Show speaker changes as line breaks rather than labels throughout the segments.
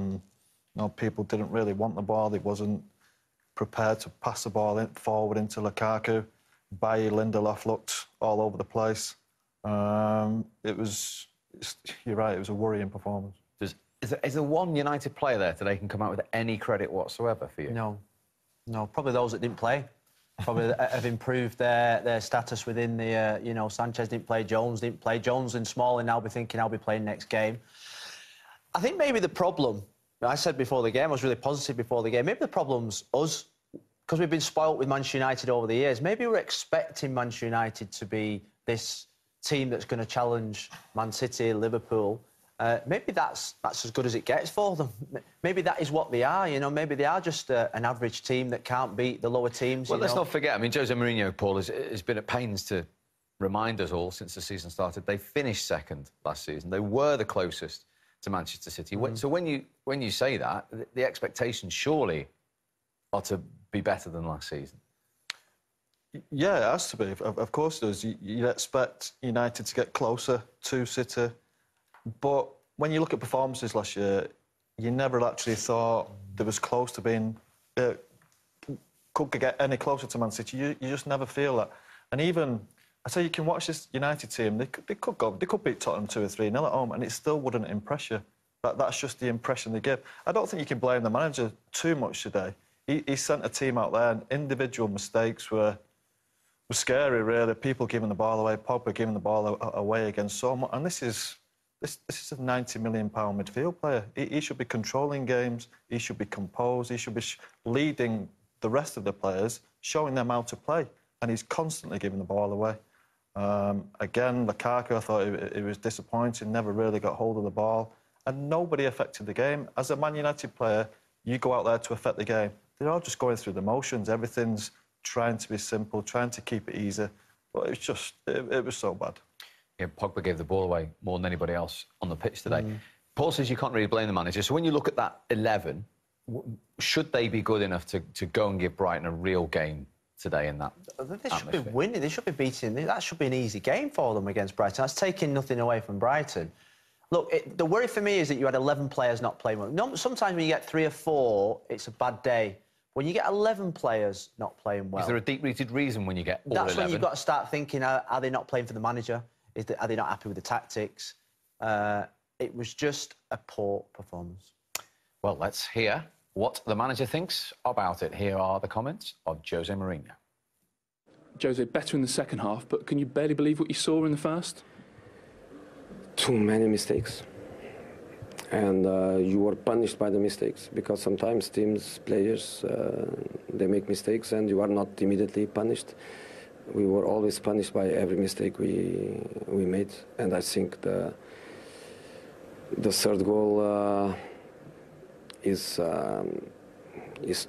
You know, people didn't really want the ball. They wasn't prepared to pass the ball forward into Lukaku. Bailly, Lindelof looked all over the place. You're right, it was a worrying performance.
Is there one United player there today can come out with any credit whatsoever for you?
No, probably those that didn't play. Probably have improved their status within the, you know, Sanchez didn't play, Jones didn't play. Jones and Smalling now be thinking I'll be playing next game. I think maybe the problem, I said before the game, I was really positive before the game, maybe the problem's us, because we've been spoilt with Manchester United over the years. Maybe we're expecting Manchester United to be this team that's going to challenge Man City, Liverpool. Maybe that's as good as it gets for them. Maybe that is what they are, you know. Maybe they are just an average team that can't beat the lower teams.
Well, let's not forget, I mean, Jose Mourinho, Paul, has been at pains to remind us all since the season started. They finished second last season. They were the closest to Manchester City. So when you say that, the expectations surely are to be better than last season.
Yeah, it has to be. Of course it does. You'd expect United to get closer to City. But when you look at performances last year, you never actually thought there was close to being... could get any closer to Man City. You just never feel that. And even... I say you can watch this United team, they could beat Tottenham 2 or 3-0 at home, and it still wouldn't impress you. That's just the impression they give. I don't think you can blame the manager too much today. He sent a team out there, and individual mistakes were scary, really. People giving the ball away, Pogba giving the ball away again so much. And this is a £90 million midfield player. He should be controlling games, he should be composed, he should be leading the rest of the players, showing them how to play. And he's constantly giving the ball away. Again, Lukaku, I thought it was disappointing, never really got hold of the ball. And nobody affected the game. As a Man United player, you go out there to affect the game. They're all just going through the motions. Everything's trying to be simple, trying to keep it easy. But it's just, it was so bad.
Yeah, Pogba gave the ball away more than anybody else on the pitch today. Paul says you can't really blame the manager. So when you look at that 11, should they be good enough to go and give Brighton a real game today in that
They should be winning, they should be beating. That should be an easy game for them against Brighton. That's taking nothing away from Brighton. Look, the worry for me is that you had 11 players not playing well. No, sometimes when you get 3 or 4, it's a bad day. When you get 11 players not playing well...
Is there a deep-rooted reason when you get all 11?
That's when you've got to start thinking, are they not playing for the manager? Are they not happy with the tactics? It was just a poor performance.
Well, let's hear what the manager thinks about it. Here are the comments of Jose Mourinho.
Jose, better in the second half, but can you barely believe what you saw in the first?
Too many mistakes. And you were punished by the mistakes, because sometimes teams, players, they make mistakes and you are not immediately punished. We were always punished by every mistake we made. And I think the third goal is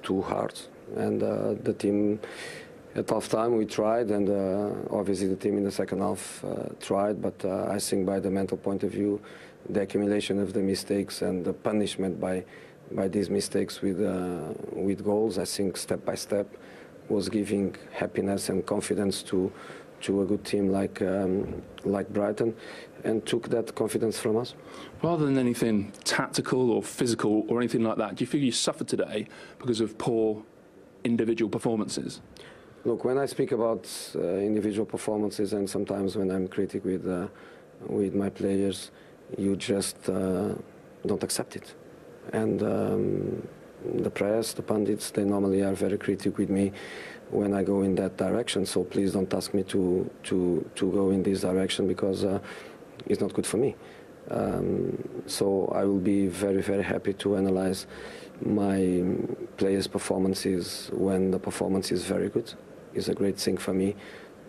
too hard. And the team, at half time we tried, and obviously the team in the second half tried, but I think by the mental point of view, the accumulation of the mistakes and the punishment by these mistakes with goals, I think step by step was giving happiness and confidence to a good team like Brighton, and took that confidence from us.
Rather than anything tactical or physical or anything like that, do you feel you suffered today because of poor individual performances?
Look, when I speak about individual performances, and sometimes when I'm critical with my players, you just don't accept it. And the press, the pundits, they normally are very critical with me when I go in that direction. So please don't ask me to go in this direction, because it's not good for me. So I will be very, very happy to analyze my players' performances when the performance is very good. It's a great thing for me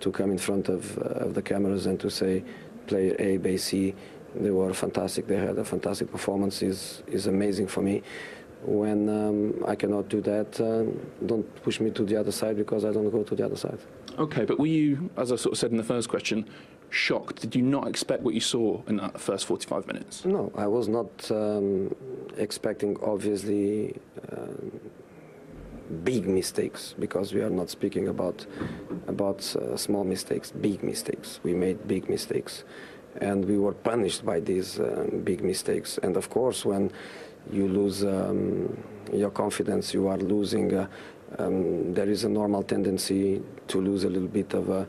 to come in front of the cameras and to say, player A, B, C, they were fantastic, they had a fantastic performance, is amazing for me. When I cannot do that, don't push me to the other side, because I don't go to the other side.
OK, but were you, as I sort of said in the first question, shocked? Did you not expect what you saw in that first 45 minutes?
No, I was not expecting, obviously, big mistakes, because we are not speaking about small mistakes, big mistakes. We made big mistakes, and we were punished by these big mistakes. And of course, when you lose your confidence, you are losing. There is a normal tendency to lose a little bit of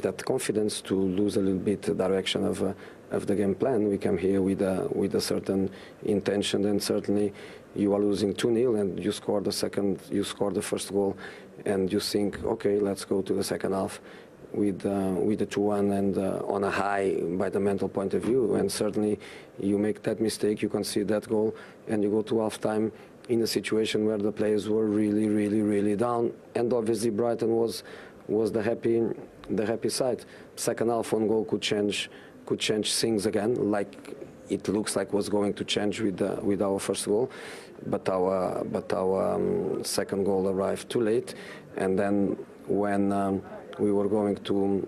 that confidence, to lose a little bit the direction of the game plan. We come here with a certain intention, and certainly you are losing 2-0 and you score the first goal, and you think, okay, let's go to the second half with the 2-1 and on a high by the mental point of view. And certainly you make that mistake, you concede that goal, and you go to half-time in a situation where the players were really, really, really down. And obviously Brighton was the happy side. Second half, one goal could change things again, like it looks like was going to change with our first goal, but our second goal arrived too late. And then when we were going to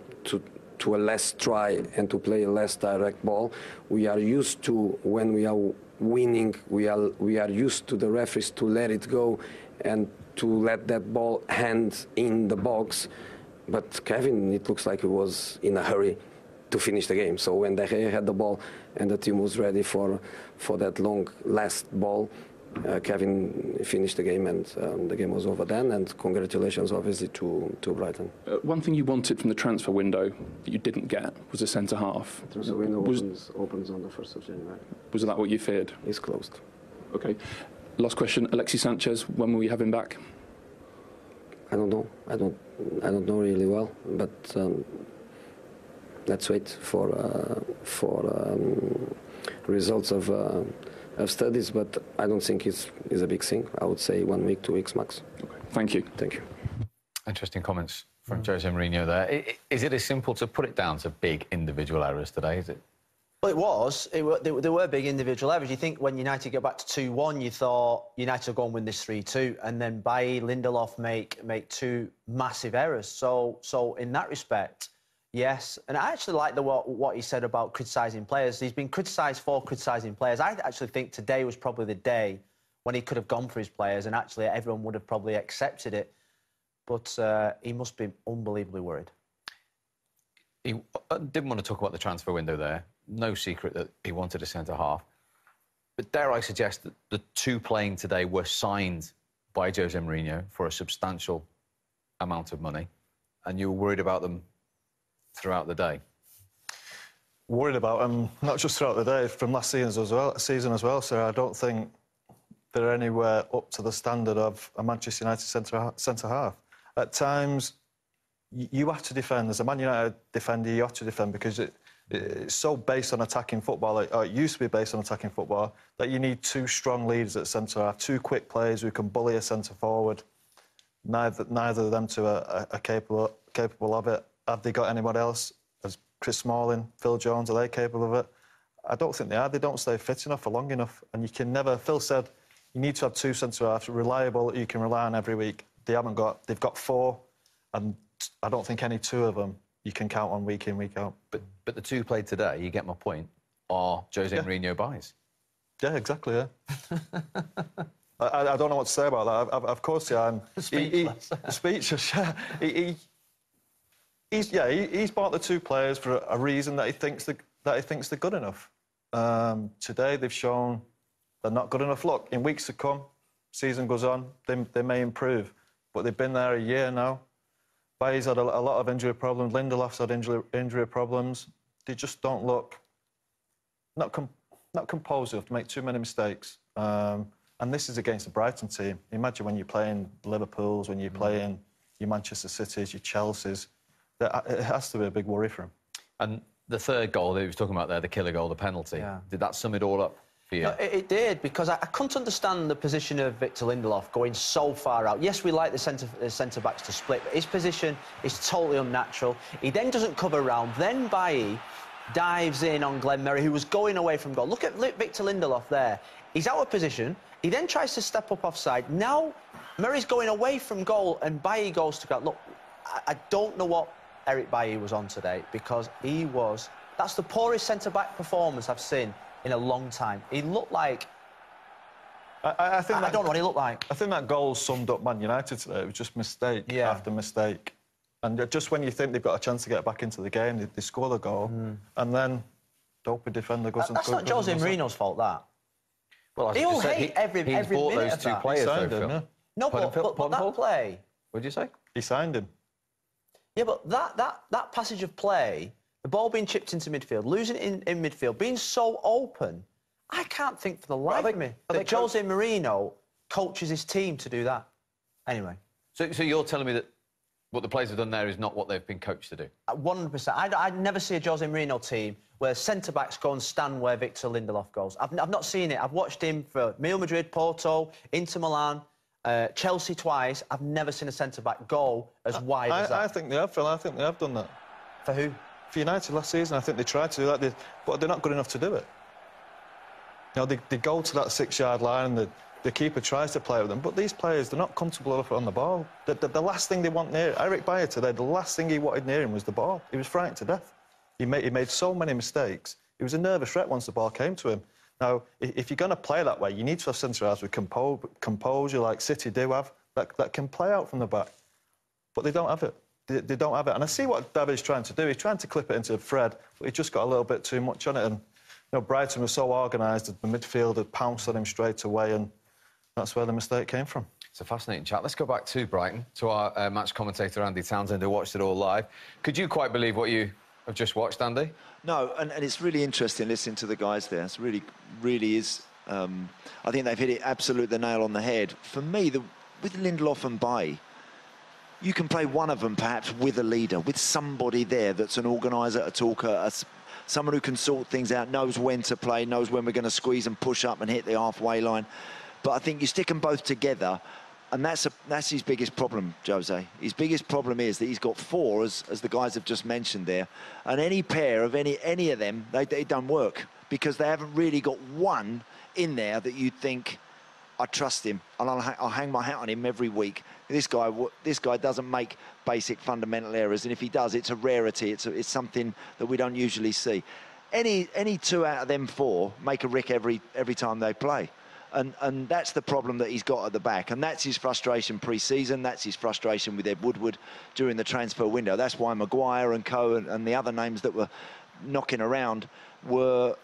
a less try and to play a less direct ball, we are used to, when we are winning, we are used to the referees to let it go and to let that ball hand in the box. But Kevin, it looks like he was in a hurry to finish the game. So when De Gea had the ball and the team was ready for that long last ball, Kevin finished the game, and the game was over then. And congratulations, obviously, to Brighton.
One thing you wanted from the transfer window that you didn't get was a centre half.
The transfer window opens on the 1st of January.
Was that what you feared?
It's closed.
Okay. Last question, Alexis Sanchez. When will we have him back?
I don't know. I don't know really well, but let's wait for results of studies. But I don't think it's a big thing. I would say 1 week, 2 weeks max.
Okay. Thank you.
Thank you.
Interesting comments from Jose Mourinho there. Is it as simple to put it down to big individual errors today, is it?
Well, it was. There were big individual errors. You think when United go back to 2-1, you thought United will go and win this 3-2, and then Bailly, Lindelof make two massive errors. So in that respect, yes. And I actually like what he said about criticising players. He's been criticised for criticising players. I actually think today was probably the day when he could have gone for his players, and actually everyone would have probably accepted it. But he must be unbelievably worried.
He didn't want to talk about the transfer window there. No secret that he wanted a centre-half. But dare I suggest that the two playing today were signed by Jose Mourinho for a substantial amount of money, and you were worried about them throughout the day?
Worried about them, not just throughout the day, from last season as well. So I don't think they're anywhere up to the standard of a Manchester United centre-half. At times, you have to defend. As a Man United defender, you have to defend because it's so based on attacking football, or it used to be based on attacking football, that you need two strong leaders at centre-half, two quick players who can bully a centre-forward. Neither of them two are capable of it. Have they got anyone else? As Chris Smalling, Phil Jones, are they capable of it? I don't think they are. They don't stay fit enough for long enough. And you can never... Phil said you need to have two centre-halves, reliable, that you can rely on every week. They haven't got... They've got four, and I don't think any two of them you can count on week in, week out.
But the two played today, you get my point, are Jose Mourinho buys.
Yeah, exactly, yeah. I don't know what to say about that. Of course, yeah, I'm...
Speechless.
Speechless, yeah. He's bought the two players for a reason that he thinks they're good enough. Today, they've shown they're not good enough. Look, in weeks to come, season goes on, they may improve. But they've been there a year now. Bailly's had a lot of injury problems. Lindelof's had injury problems. They just don't look... Not composed enough to make too many mistakes. And this is against the Brighton team. Imagine when you're playing Liverpool's, when you're playing your Manchester City's, your Chelsea's. It has to be a big worry for him.
And the third goal that he was talking about there, the killer goal, the penalty, did that sum it all up for you?
No, it did, because I couldn't understand the position of Victor Lindelof going so far out. Yes, we like the centre-backs to split, but his position is totally unnatural. He then doesn't cover round. Then Bailly dives in on Glenn Murray, who was going away from goal. Look at Victor Lindelof there. He's out of position. He then tries to step up offside. Now Murray's going away from goal, and Bailly goes to goal. Look, I don't know what Eric Bailly was on today, because he was... That's the poorest centre-back performance I've seen in a long time. He looked like... I don't know what he looked like.
I think that goal summed up Man United today. It was just mistake after mistake. And just when you think they've got a chance to get back into the game, they score the goal, and then dopey defender goes...
That's not Jose Mourinho's fault, that.
Well, as
He'll
you said,
hate every
he's bought
minute
those
of
two
that.
players,
He
though,
signed him,
Phil.
yeah.
No,
Pardon, Phil?
but
Pardon,
that
Paul?
play...
What did you say?
He signed him.
Yeah, but that passage of play, the ball being chipped into midfield, losing it in midfield, being so open, I can't think for the life of me that Jose Mourinho coaches his team to do that. Anyway.
So you're telling me that what the players have done there is not what they've been coached to do?
100%. I'd never see a Jose Mourinho team where centre-backs go and stand where Victor Lindelof goes. I've not seen it. I've watched him for Real Madrid, Porto, Inter Milan, Chelsea twice. I've never seen a centre-back go as wide as that.
I think they have, Phil. I think they have done that.
For who?
For United last season, I think they tried to do that, but they're not good enough to do it. You know, they go to that 6-yard line and the keeper tries to play with them, but these players, they're not comfortable enough on the ball. The last thing they want near Eric Bayer today, the last thing he wanted near him was the ball. He was frightened to death. He made so many mistakes. He was a nervous wreck once the ball came to him. Now, if you're going to play that way, you need to have centre-halves with composure, like City do have, that can play out from the back. But they don't have it. They don't have it. And I see what David's trying to do. He's trying to clip it into Fred, but he just got a little bit too much on it. And, you know, Brighton was so organised that the midfield had pounced on him straight away, and that's where the mistake came from.
It's a fascinating chat. Let's go back to Brighton, to our match commentator, Andy Townsend, who watched it all live. Could you quite believe what you have just watched, Andy?
No, and it's really interesting listening to the guys there. It's really is... I think they've hit it absolutely the nail on the head. For me, with Lindelof and Baye, you can play one of them perhaps with a leader, with somebody there that's an organiser, a talker, someone who can sort things out, knows when to play, knows when we're going to squeeze and push up and hit the halfway line. But I think you stick them both together, and that's his biggest problem, Jose. His biggest problem is that he's got 4, as the guys have just mentioned there, and any pair of any of them, they don't work because they haven't really got one in there that you'd think, I trust him, and I'll hang my hat on him every week. This guy doesn't make basic fundamental errors, and if he does, it's a rarity. It's something that we don't usually see. Any 2 out of them 4 make a rick every time they play. And that's the problem that he's got at the back. And that's his frustration pre-season. That's his frustration with Ed Woodward during the transfer window. That's why Maguire and Co and the other names that were knocking around was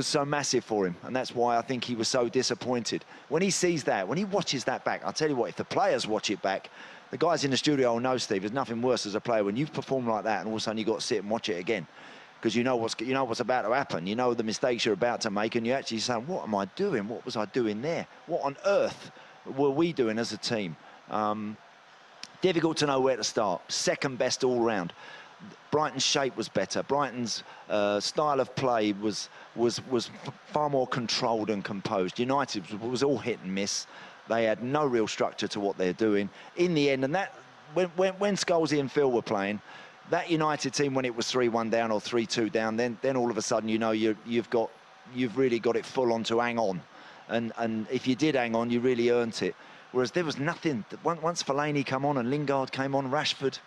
so massive for him. And that's why I think he was so disappointed. When he sees that, when he watches that back, I'll tell you what, if the players watch it back, the guys in the studio will know, Steve, there's nothing worse as a player when you perform like that and all of a sudden you've got to sit and watch it again. Because you know what's about to happen. You know the mistakes you're about to make, and you actually say, "What am I doing? What was I doing there? What on earth were we doing as a team?" Difficult to know where to start. Second best all round. Brighton's shape was better. Brighton's style of play was far more controlled and composed. United was all hit and miss. They had no real structure to what they're doing. In the end, and that when Scholesy and Phil were playing. That United team, when it was 3-1 down or 3-2 down, then all of a sudden, you know, you've really got it full on to hang on. And if you did hang on, you really earned it. Whereas there was nothing. Once Fellaini came on and Lingard came on, Rashford,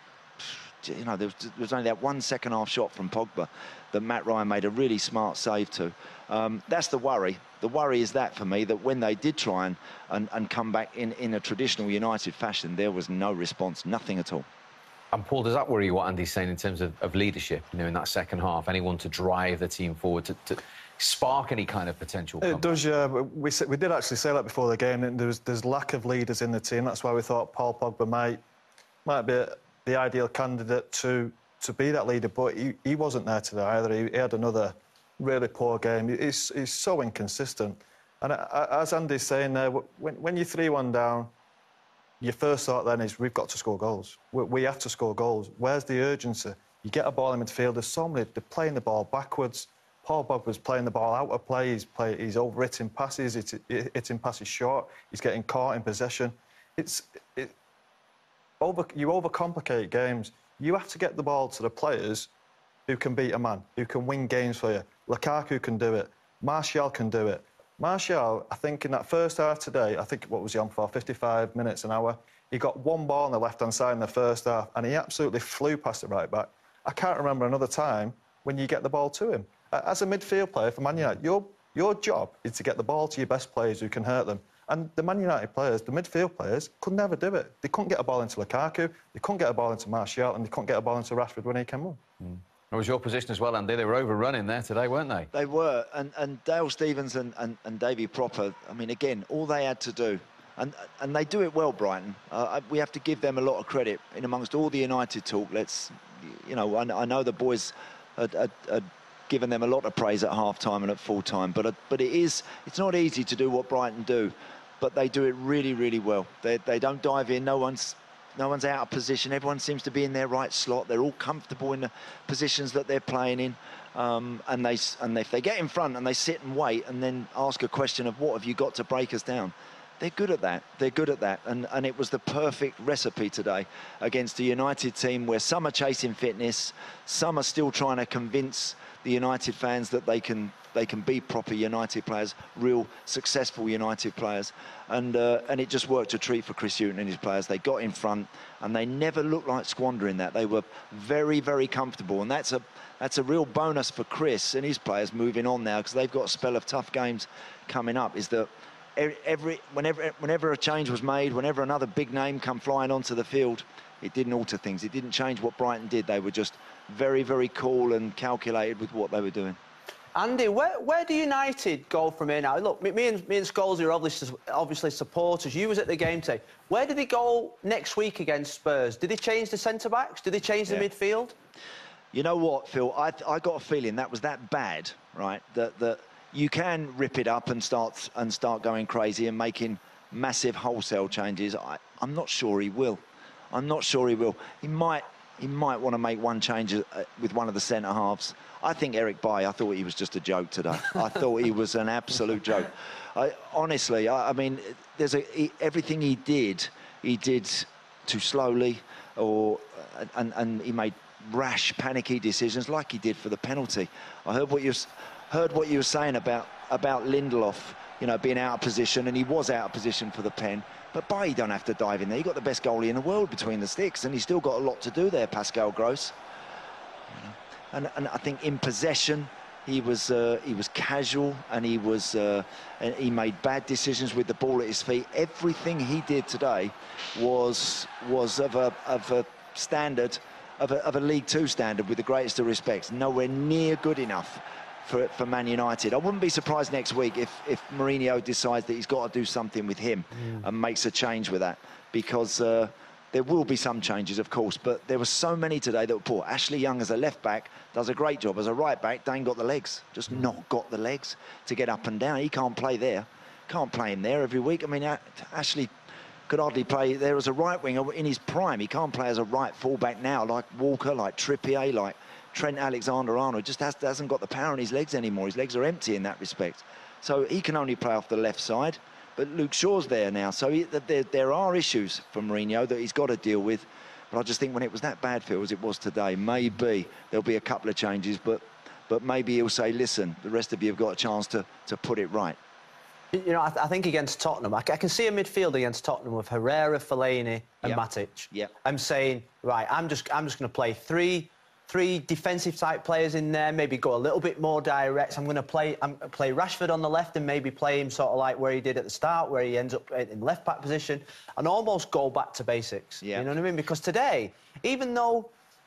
you know, there was only that 1 second-half shot from Pogba that Matt Ryan made a really smart save to. That's the worry. The worry is that, for me, that when they did try and come back in a traditional United fashion, there was no response, nothing at all.
And Paul, does that worry you what Andy's saying in terms of leadership, you know, in that second half? Anyone to drive the team forward, to spark any kind of potential comeback?
It does, yeah. We did actually say that before the game, and there's lack of leaders in the team. That's why we thought Paul Pogba might be the ideal candidate to be that leader, but he wasn't there today either. He had another really poor game. He's so inconsistent. And as Andy's saying there, when you're 3-1 down, your first thought then is, we've got to score goals. We have to score goals. Where's the urgency? You get a ball in midfield, there's so many, they're playing the ball backwards. Paul Pogba's playing the ball out of play, he's overhitting passes, hitting passes short, he's getting caught in possession. You overcomplicate games. You have to get the ball to the players who can beat a man, who can win games for you. Lukaku can do it. Martial can do it. Martial, I think in that first half today, I think, what was he on for, 55 minutes, an hour? He got one ball on the left-hand side in the first half, and he absolutely flew past it right back. I can't remember another time when you get the ball to him. As a midfield player for Man United, your job is to get the ball to your best players who can hurt them. And the Man United players, the midfield players, could never do it. They couldn't get a ball into Lukaku, they couldn't get a ball into Martial, and they couldn't get a ball into Rashford when he came on.
It was your position as well, Andy. They were overrunning there today, weren't they?
They were, and Dale Stevens and Davy Propper, I mean, again, all they had to do, and they do it well, Brighton. We have to give them a lot of credit in amongst all the United talk. Let's, you know, I know the boys had given them a lot of praise at half-time and at full-time, but it's not easy to do what Brighton do, but they do it really, really well. They don't dive in. No one's out of position. Everyone seems to be in their right slot. They're all comfortable in the positions that they're playing in. And if they get in front and they sit and wait and then ask a question of what have you got to break us down, they're good at that. They're good at that. And it was the perfect recipe today against a United team where some are chasing fitness, some are still trying to convince the United fans that they can be proper United players, real successful United players, and it just worked a treat for Chris Hughton and his players. They got in front and they never looked like squandering that. They were very, very comfortable, and that's a real bonus for Chris and his players moving on now, because they've got a spell of tough games coming up. Is that whenever a change was made, whenever another big name come flying onto the field, it didn't alter things. It didn't change what Brighton did. They were just very, very cool and calculated with what they were doing.
Andy, where do United go from here now? Look, me and Scholes are obviously supporters. You was at the game today. Where do they go next week against Spurs? Did they change the centre-backs? Did they change the midfield?
You know what, Phil? I got a feeling that was that bad, right? That you can rip it up and start going crazy and making massive wholesale changes. I'm not sure he will. I'm not sure he will. He might want to make one change with one of the centre halves. I think Eric Bailly, I thought he was just a joke today. I thought he was an absolute joke. Honestly, I mean, everything he did too slowly, and he made rash, panicky decisions like he did for the penalty. I heard what you were saying about Lindelof, you know, being out of position, and he was out of position for the pen. But Bailly don't have to dive in there. He got the best goalie in the world between the sticks, and he's still got a lot to do there, Pascal Gross. And I think in possession, he was casual, and he made bad decisions with the ball at his feet. Everything he did today was of a standard, of a League Two standard, with the greatest of respects. Nowhere near good enough for Man United. I wouldn't be surprised next week if Mourinho decides that he's got to do something with him and makes a change with that, because there will be some changes, of course, but there were so many today that were poor. Ashley Young as a left-back does a great job. As a right-back, Dane got the legs, just not got the legs to get up and down. He can't play there. Can't play him there every week. I mean, Ashley could hardly play there as a right winger in his prime. He can't play as a right full-back now, like Walker, like Trippier, like Trent Alexander-Arnold. Just hasn't got the power in his legs anymore. His legs are empty in that respect. So he can only play off the left side. But Luke Shaw's there now, so there are issues for Mourinho that he's got to deal with. But I just think when it was that bad, Phil, as it was today, maybe there'll be a couple of changes, but maybe he'll say, listen, the rest of you have got a chance to put it right.
You know, I think against Tottenham, I can see a midfield against Tottenham with Herrera, Fellaini and Matic.
Yep.
I'm saying, right, I'm just going to play three defensive type players in there, maybe go a little bit more direct. I'm going to play Rashford on the left and maybe play him sort of like where he did at the start, where he ends up in left back position, and almost go back to basics.
Yeah.
You know what I mean? Because today, even though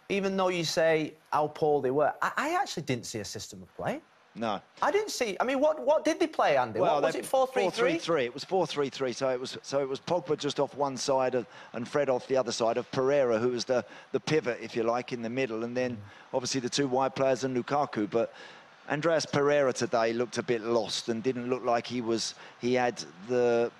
you say how poor they were, I actually didn't see a system of play.
No.
I didn't see. I mean, what did they play, Andy?
Well,
was it 4-3-3?
4-3-3. It was 4-3-3. So it was Pogba just off one side and Fred off the other side of Pereira, who was the pivot, if you like, in the middle, and then obviously the two wide players and Lukaku. But Andreas Pereira today looked a bit lost and didn't look like he had the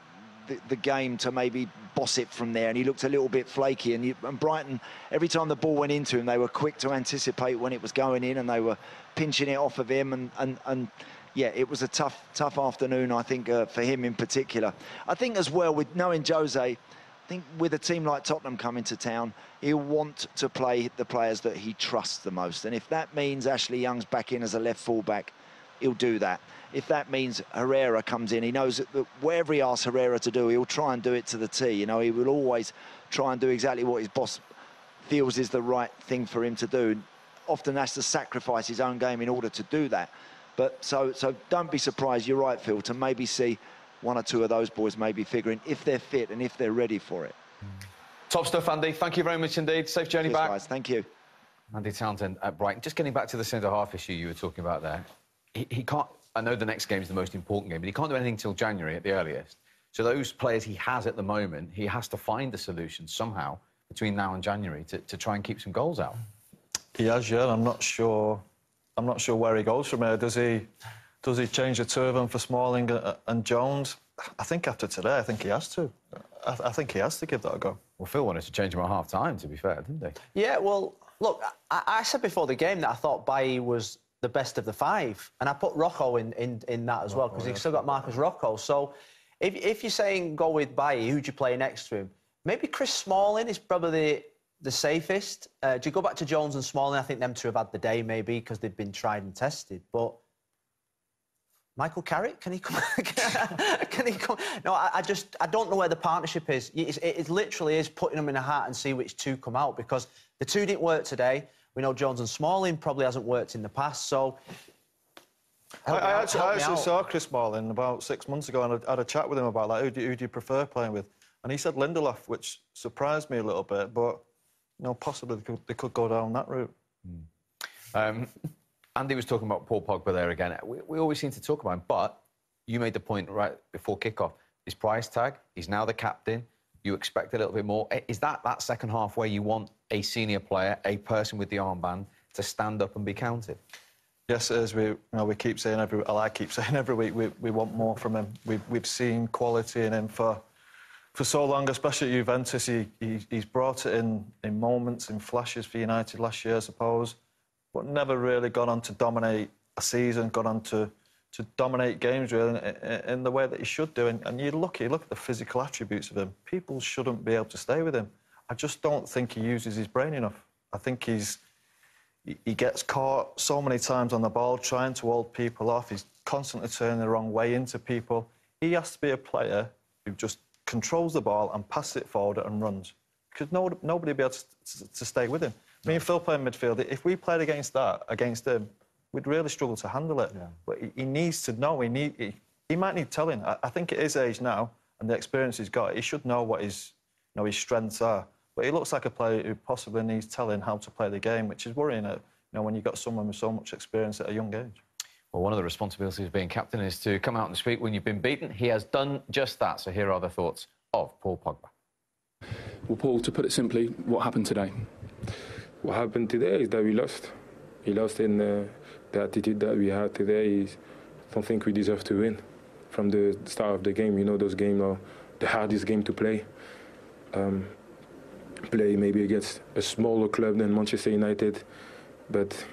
game to maybe boss it from there, and he looked a little bit flaky. And Brighton, every time the ball went into him, they were quick to anticipate when it was going in, and they were pinching it off of him. And yeah, it was a tough afternoon, I think, for him in particular. I think as well, with knowing Jose, I think with a team like Tottenham coming to town, he'll want to play the players that he trusts the most. And if that means Ashley Young's back in as a left full-back, he'll do that. If that means Herrera comes in, he knows that wherever he asks Herrera to do, he'll try and do it to the T. You know, he will always try and do exactly what his boss feels is the right thing for him to do. Often has to sacrifice his own game in order to do that. But so don't be surprised, you're right, Phil, to maybe see one or two of those boys maybe figuring if they're fit and if they're ready for it.
Top stuff, Andy. Thank you very much indeed. Safe journey back.
Guys. Thank you.
Andy Townsend at Brighton. Just getting back to the centre-half issue you were talking about there. He can't... I know the next game is the most important game, but he can't do anything until January at the earliest. So those players he has at the moment, he has to find a solution somehow between now and January to try and keep some goals out.
He has, yeah. I'm not sure where he goes from here. Does he change the two of them for Smalling and Jones? I think after today, I think he has to. I think he has to give that a go.
Well, Phil wanted to change him at half-time, to be fair, didn't he?
Yeah, well, look, I said before the game that I thought Bailly was the best of the five, and I put Rocco in that as well, because he's still got Marcus Rocco. So if you're saying go with Bailly, who'd you play next to him? Maybe Chris Smalling is probably the safest. Do you go back to Jones and Smalling? I think them two have had the day, maybe, because they've been tried and tested. But Michael Carrick, can he come? Can he come? No, I don't know where the partnership is. It literally is putting them in a hat and see which two come out, because the two didn't work today. We know Jones and Smalling probably hasn't worked in the past, so...
I actually saw Chris Smalling about 6 months ago, and I had a chat with him about that. Who do you prefer playing with? And he said Lindelof, which surprised me a little bit, but, you know, possibly they could go down that route.
Andy was talking about Paul Pogba there again. We always seem to talk about him, but you made the point right before kick-off. His price tag, he's now the captain. You expect a little bit more. Is that second half where you want a senior player, a person with the armband, to stand up and be counted?
Yes, it is. We keep saying I keep saying every week we want more from him. We've seen quality in him for so long, especially at Juventus. He's brought it in moments, in flashes for United last year, I suppose, but never really gone on to dominate a season, gone on to dominate games really in the way that he should do. And you look at the physical attributes of him. People shouldn't be able to stay with him. I just don't think he uses his brain enough. I think he gets caught so many times on the ball trying to hold people off. He's constantly turning the wrong way into people. He has to be a player who just controls the ball and passes it forward and runs, because nobody will be able to stay with him. Me and Phil playing midfield, if we played against him, we'd really struggle to handle it. Yeah. But he needs to know. He might need telling. I think at his age now and the experience he's got, he should know what his strengths are. But he looks like a player who possibly needs telling how to play the game, which is worrying, when you've got someone with so much experience at a young age.
Well, one of the responsibilities of being captain is to come out and speak when you've been beaten. He has done just that. So here are the thoughts of Paul Pogba.
Well, Paul, to put it simply, what happened today?
What happened today is that we lost. We lost in the attitude that we had today. I don't think we deserve to win. From the start of the game, those games are the hardest game to play. Play maybe against a smaller club than Manchester United, but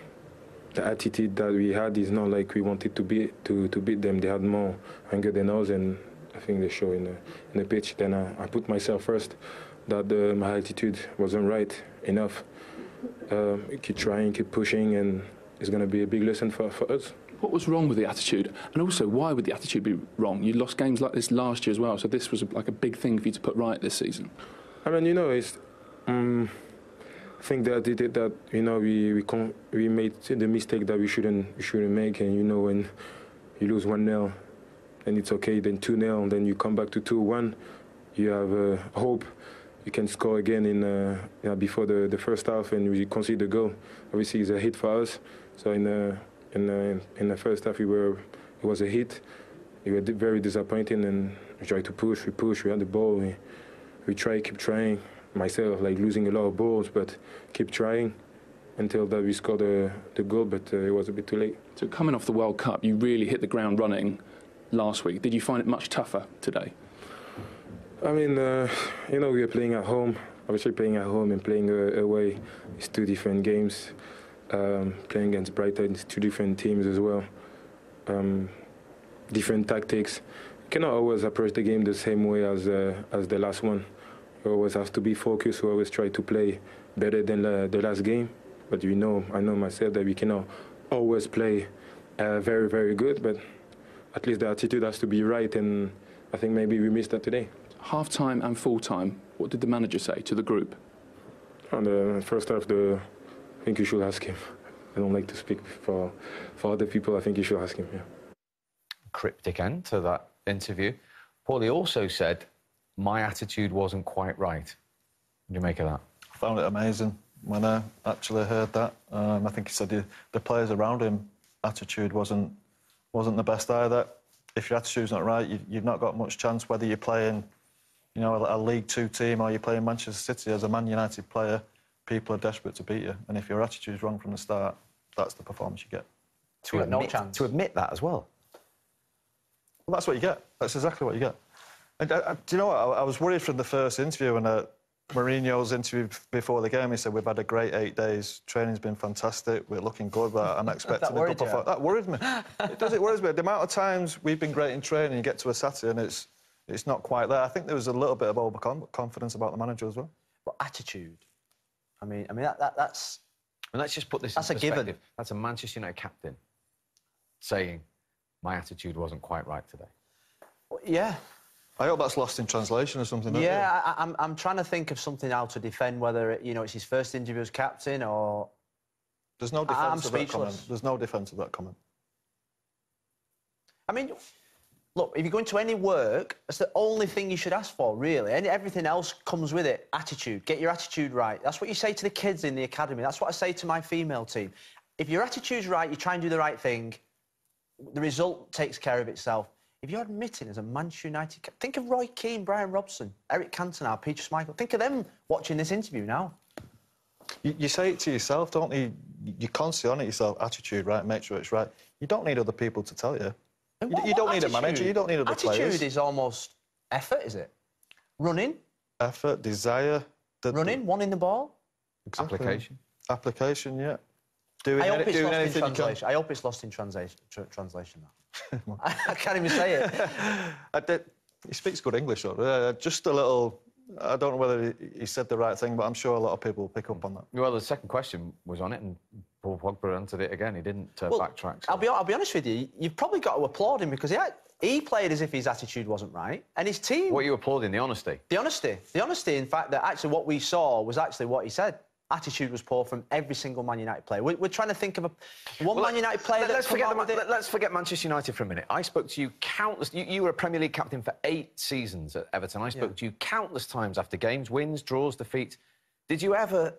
the attitude that we had is not like we wanted to beat them. They had more anger than us, and I think they show in the pitch. Then I put myself first, that my attitude wasn't right enough. Keep trying, keep pushing, and it's going to be a big lesson for us.
What was wrong with the attitude? And also, why would the attitude be wrong? You lost games like this last year as well, so this was like a big thing for you to put right this season.
I mean, it's... I think that they did that. We made the mistake that we shouldn't make. And when you lose 1-0, then it's okay. Then 2-0, then you come back to 2-1. You have hope. You can score again before the first half, and we concede the goal. Obviously, it's a hit for us. So in the first half, it was a hit. We were very disappointing, and we tried to push. We had the ball. We keep trying. Myself, losing a lot of balls, but keep trying until that we scored the goal, but it was a bit too late.
So coming off the World Cup, you really hit the ground running last week. Did you find it much tougher today?
I mean, we are playing at home. Obviously, playing at home and playing away is two different games. Playing against Brighton is two different teams as well. Different tactics. You cannot always approach the game the same way as the last one. We always have to be focused. We always try to play better than the last game. But I know myself that we cannot always play very, very good. But at least the attitude has to be right, and I think maybe we missed that today.
Half-time and full-time, what did the manager say to the group?
On the first half, I think you should ask him. I don't like to speak for other people. I think you should ask him, yeah.
Cryptic end to that interview. Paulie also said, my attitude wasn't quite right. What do you make of that?
I found it amazing. when I actually heard that. I think he said the players around him attitude wasn't the best either. If your attitude's not right, you've not got much chance. Whether you're playing, you know, a League Two team or you're playing Manchester City as a Man United player, people are desperate to beat you. And if your attitude's wrong from the start, that's the performance you get.
No chance.
To admit that as well.
Well, that's what you get. That's exactly what you get. And, do you know what? I was worried from the first interview when Mourinho's interview before the game. He said, we've had a great 8 days. Training's been fantastic. We're looking good, but I'm expecting a good performance. That worried me. It worries me. The amount of times we've been great in training, you get to a Saturday and it's not quite there. I think there was a little bit of overconfidence about the manager as well.
But attitude. I mean that's...
And let's just put this in perspective. Given. That's a Manchester United captain saying, my attitude wasn't quite right today.
Well, yeah.
I hope that's lost in translation or something.
Yeah, I'm trying to think of something now to defend whether it's his first interview as captain or.
There's no defence of that comment. There's no defence of that comment.
I mean, look, if you're going to any work, that's the only thing you should ask for, really. And everything else comes with it. Attitude. Get your attitude right. That's what you say to the kids in the academy. That's what I say to my female team. If your attitude's right, you try and do the right thing, the result takes care of itself. If you're admitting as a Manchester United... Think of Roy Keane, Brian Robson, Eric Cantona, Peter Schmeichel. Think of them watching this interview now.
You say it to yourself, don't you? You're constantly on it yourself. Attitude, right, make sure it's right. You don't need other people to tell you. You don't need a manager, you don't need other players.
Attitude is almost effort, is it? Running.
Effort, desire.
Running, wanting the ball.
Exactly.
Application.
Application, yeah.
I hope it's lost in translation, I can't even say it.
He speaks good English, though. Just a little... I don't know whether he said the right thing, but I'm sure a lot of people will pick up on that.
Well, the second question was on it, and Paul Pogba answered it again. He didn't backtrack. So.
I'll be honest with you. You've probably got to applaud him because he played as if his attitude wasn't right, and his team...
What are you applauding? The honesty?
The honesty. The honesty, in fact, that actually what we saw was actually what he said. Attitude was poor from every single Man United player. We're trying to think of Man United player
let's forget Manchester United for a minute. I spoke to you countless... You were a Premier League captain for 8 seasons at Everton. I spoke to you countless times after games, wins, draws, defeats. Would you ever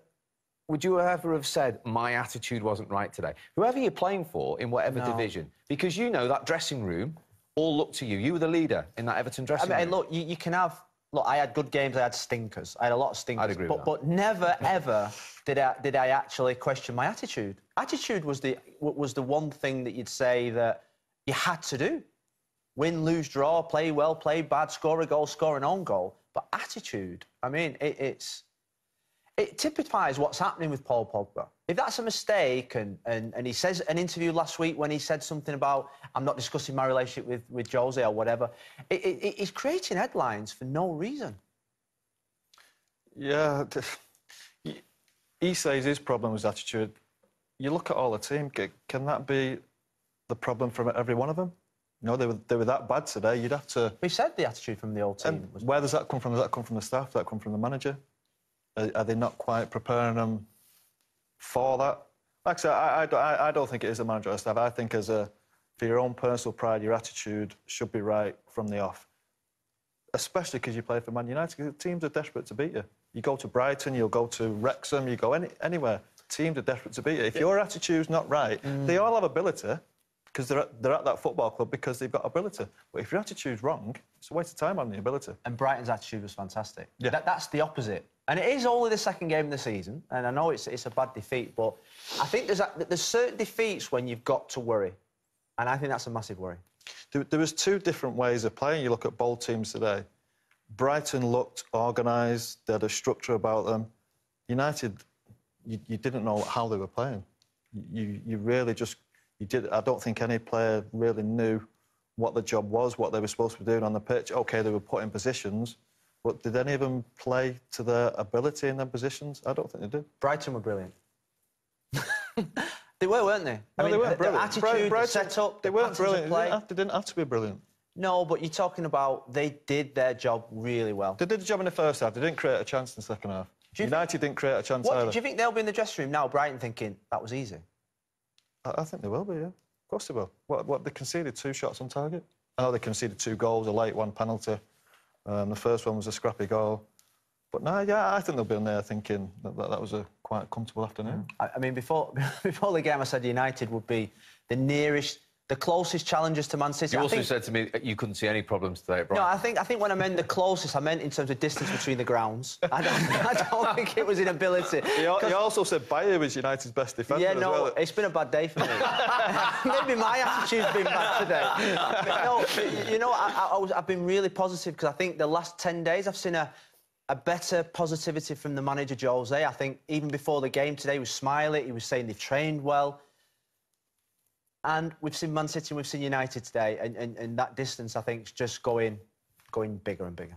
have said, my attitude wasn't right today? Whoever you're playing for, in whatever division, because you know that dressing room all looked to you. You were the leader in that Everton dressing room.
Look, you can have... Look, I had good games, I had stinkers. I had a lot of stinkers.
I'd agree with that.
But never, ever did I actually question my attitude. Attitude was the one thing that you'd say that you had to do. Win, lose, draw, play well, play bad, score a goal, score an own goal. But attitude, I mean, it typifies what's happening with Paul Pogba. If that's a mistake, and he says an interview last week when he said something about, I'm not discussing my relationship with Jose or whatever, he's creating headlines for no reason.
Yeah, he says his problem was attitude. You look at all the team, can that be the problem from every one of them? You know, they were that bad today, you'd have to...
We said the attitude from the old team.
Where does that come from? Does that come from the staff? Does that come from the manager? Are they not quite preparing them for that? Like I said, I don't think it is the manager or staff. I think for your own personal pride, your attitude should be right from the off. Especially because you play for Man United. Because teams are desperate to beat you. You go to Brighton, you'll go to Wrexham, you go anywhere. Teams are desperate to beat you. If your attitude's not right, they all have ability, because they're at that football club because they've got ability. But if your attitude's wrong, it's a waste of time on the ability.
And Brighton's attitude was fantastic.
Yeah.
That's the opposite. And it is only the second game of the season, and I know it's a bad defeat, but I think there's certain defeats when you've got to worry, and I think that's a massive worry.
There was 2 different ways of playing. You look at both teams today. Brighton looked organised, they had a structure about them. United, you didn't know how they were playing. You really just... I don't think any player really knew what the job was, what they were supposed to be doing on the pitch. OK, they were put in positions, but did any of them play to their ability in their positions? I don't think they did.
Brighton were brilliant. They were, weren't they?
No, they weren't brilliant.
The attitude, the set-up,
they weren't brilliant. They didn't have to be brilliant.
No, but you're talking about they did their job really well.
They did the job in the first half. They didn't create a chance in the second half. United didn't create a chance either.
Do you think they'll be in the dressing room now, Brighton, thinking, that was easy?
I think they will be, yeah. Of course they will. What they conceded 2 shots on target. I know they conceded 2 goals, a late one, penalty. The first one was a scrappy goal. But no, yeah, I think they'll be on there thinking that was a quite comfortable afternoon.
I mean, before the game, I said United would be the closest challengers to Man City.
You also said to me you couldn't see any problems today at Brighton.
No, I think when I meant the closest, I meant in terms of distance between the grounds. I don't think it was in ability.
He also said Bayer was United's best defender.
Yeah,
as well.
it's been a bad day for me. Maybe my attitude's been bad today. No, you know, I've been really positive because I think the last 10 days I've seen a better positivity from the manager, Jose. I think even before the game today, he was smiling. He was saying they've trained well. And we've seen Man City and we've seen United today. And that distance, I think, is just going bigger and bigger.